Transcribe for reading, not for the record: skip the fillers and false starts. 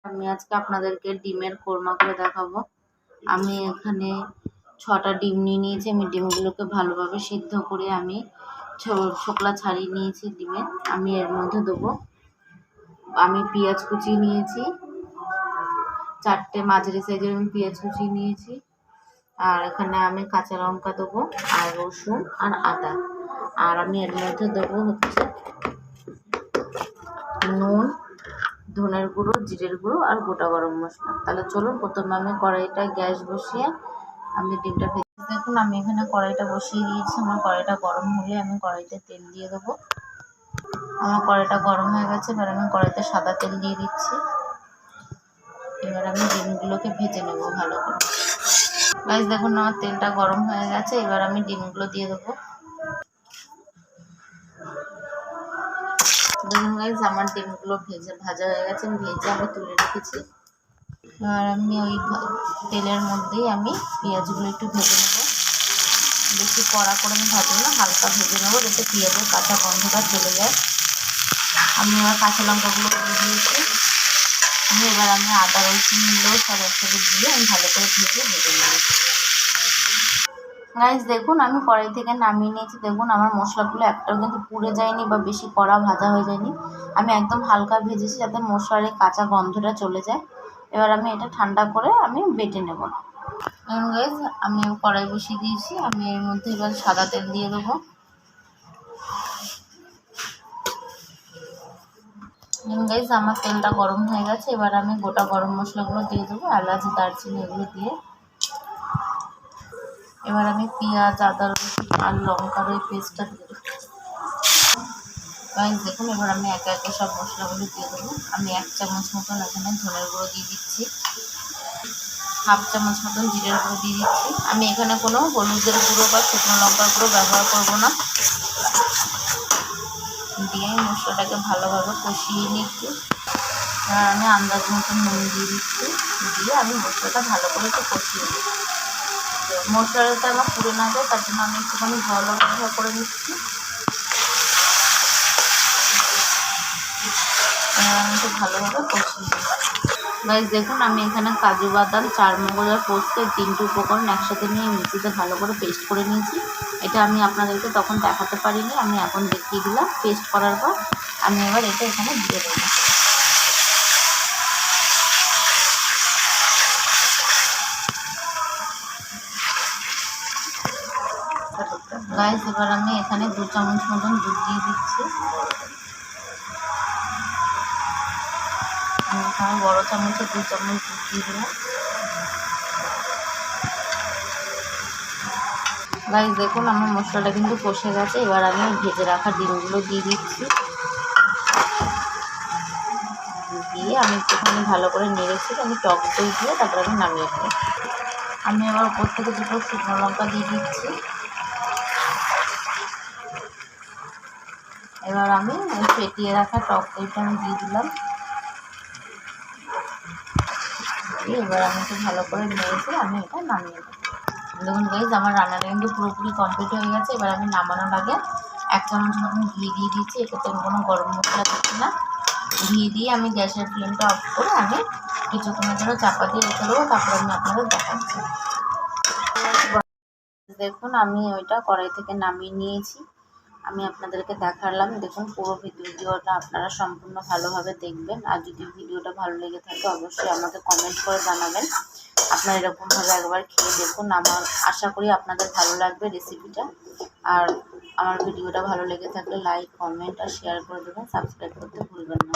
আমি আজকে আপনাদেরকে ডিমের কোরমা করে দেখাবো। আমি এখানে 6টা ডিম নিয়েছি। আমি ডিমগুলোকে ভালোভাবে সিদ্ধ করে আমি ছোকলা ছাড়িয়ে নিয়েছি ডিমের। আমি এর মধ্যে দেবো, আমি পেঁয়াজ কুচি নিয়েছি 4টে মাঝারি সাইজের, আমি পেঁয়াজ কুচি নিয়েছি। আর এখানে আমি কাঁচা লঙ্কা দেবো, আর রসুন আর আদা। আর আমি এর মধ্যে দেবো হচ্ছে নুন, ধনের গুঁড়ো, জিরের গুঁড়ো আর গোটা গরম মশলা। তাহলে চলুন প্রথমে আমি কড়াইটা গ্যাস বসিয়ে আমি ডিমটা ভেজে। দেখুন আমি এখানে কড়াইটা বসিয়ে দিয়েছি। আমার কড়াইটা গরম হলে আমি কড়াইতে তেল দিয়ে দেবো। আমার কড়াইটা গরম হয়ে গেছে, এবার আমি কড়াইতে সাদা তেল দিয়ে দিচ্ছি। এবার আমি ডিমগুলোকে ভেজে নেব ভালো করে। গাইস দেখুন আমার তেলটা গরম হয়ে গেছে, এবার আমি ডিমগুলো দিয়ে দেবো। দেখুন গাইস আমার ডিমগুলো ভাজা হয়ে গেছে, ভেজে আমি তুলে রেখেছি। আর আমি ওই তেলের মধ্যেই আমি পেঁয়াজগুলো একটু ভেজে নেব। বেশি কড়া করে আমি ভাজবো না, হালকা ভেজে নেবো যাতে পেঁয়াজের কাঁচা গন্ধটা চলে যায়। আমি এবার কাঁচা লঙ্কাগুলো দিয়ে দিয়েছি। এবার আমি আদা রসুনগুলো সব একসাথে দিয়ে আমি ভালো করে ভেজে নেব। গাইস দেখুন আমি কড়াই থেকে নামিয়ে নিয়েছি। দেখুন আমার মশলাগুলো একটাও কিন্তু পুড়ে যায়নি বা বেশি কড়া ভাজা হয়ে যায়নি। আমি একদম হালকা ভেজেছি যাতে মশলার এই কাঁচা গন্ধটা চলে যায়। এবার আমি এটা ঠান্ডা করে আমি বেটে নেব। গাইস আমি কড়াই বসিয়ে দিয়েছি, আমি এর মধ্যে এবার সাদা তেল দিয়ে দেবো। গাইস আমার তেলটা গরম হয়ে গেছে, এবার আমি গোটা গরম মশলাগুলো দিয়ে দেবো, এলাচ, দারচিনি এগুলো দিয়ে। এবার আমি পেঁয়াজ, আদা, রসুন আর লঙ্কার ওই পেস্টটা দিয়ে দেবো। গাইস দেখুন এবার আমি একে একে সব মশলাগুলো দিয়ে দেবো। আমি 1 চামচ মতন এখানে ধনের গুঁড়ো দিয়ে দিচ্ছি, 1/2 চামচ মতন জিরের গুঁড়ো দিয়ে দিচ্ছি। আমি এখানে কোনো হলুদের গুঁড়ো বা শুকনো লঙ্কার গুঁড়ো ব্যবহার করবো না। দিয়ে মশলাটাকে ভালোভাবে কষিয়ে নিচ্ছি। আর আমি আন্দাজ মতন নুন দিয়ে দিচ্ছি, দিয়ে আমি মশলাটা ভালো করে একটু কষিয়ে দিচ্ছি। মশলাটা আমার পুড়ে না যায় তার জন্য আমি একটুখানি জল ব্যবহার করে নিচ্ছি। আমি একটু ভালোভাবে কষিয়ে দিচ্ছি। গাইস দেখুন আমি এখানে কাজু বাদাম, 4 মগজ আর পোস্ত 3টে উপকরণ একসাথে নিয়ে মিক্সিতে ভালো করে পেস্ট করে নিয়েছি। এটা আমি আপনাদেরকে তখন দেখাতে পারিনি, আমি এখন দেখিয়ে দিলাম। পেস্ট করার পর আমি এবার এটা এখানে দিয়ে দেবো। গাইস এবার আমি এখানে 2 চামচ মতন দুধ দিয়ে দিচ্ছি। আমি এখানে বড় চামচে 2 চামচ দুধ দিয়ে দিলাম। গাইস দেখুন আমার মশলাটা কিন্তু কষে গেছে, এবার আমি ভেজে রাখা ডিমগুলো দিয়ে দিচ্ছি। দিয়ে আমি একটুখানি ভালো করে নেড়েছি, আমি টক দই দিয়ে তারপরে আমি নামিয়ে নেব। আমি আবার উপর থেকে 2টো শুকনো লঙ্কা দিয়ে দিচ্ছি। এবার আমি ফেটিয়ে রাখা টক দইটা আমি দিয়ে দিলাম। এবার আমি একটু ভালো করে নেড়েছি, আমি এটা নামিয়ে দেবো। দেখুন গাইস আমার রান্নাটা কিন্তু পুরোপুরি কমপ্লিট হয়ে গেছে। এবার আমি নামানোর আগে 1 চামচ মতন ঘি দিয়ে দিচ্ছি। এটাতে আমি কোনো গরম মশলা দিচ্ছি না। ঘি দিয়ে আমি গ্যাসের ফ্লেমটা অফ করে আমি কিছুক্ষণের জন্য চাপা দিয়ে রেখে দেবো, তারপরে আমি আপনাদের দেখাচ্ছি। দেখুন আমি ওইটা কড়াই থেকে নামিয়ে নিয়েছি, আমি আপনাদেরকে দেখালাম। দেখুন পুরো ভিডিওটা আপনারা সম্পূর্ণ ভালোভাবে দেখবেন। আর যদি ভিডিওটা ভালো লেগে থাকে অবশ্যই আমাকে কমেন্ট করে জানাবেন। আপনারা এরকমভাবে একবার খেয়ে দেখুন, আমার আশা করি আপনাদের ভালো লাগবে রেসিপিটা। আর আমার ভিডিওটা ভালো লেগে থাকলে লাইক, কমেন্ট আর শেয়ার করে দেবেন, সাবস্ক্রাইব করতে ভুলবেন না।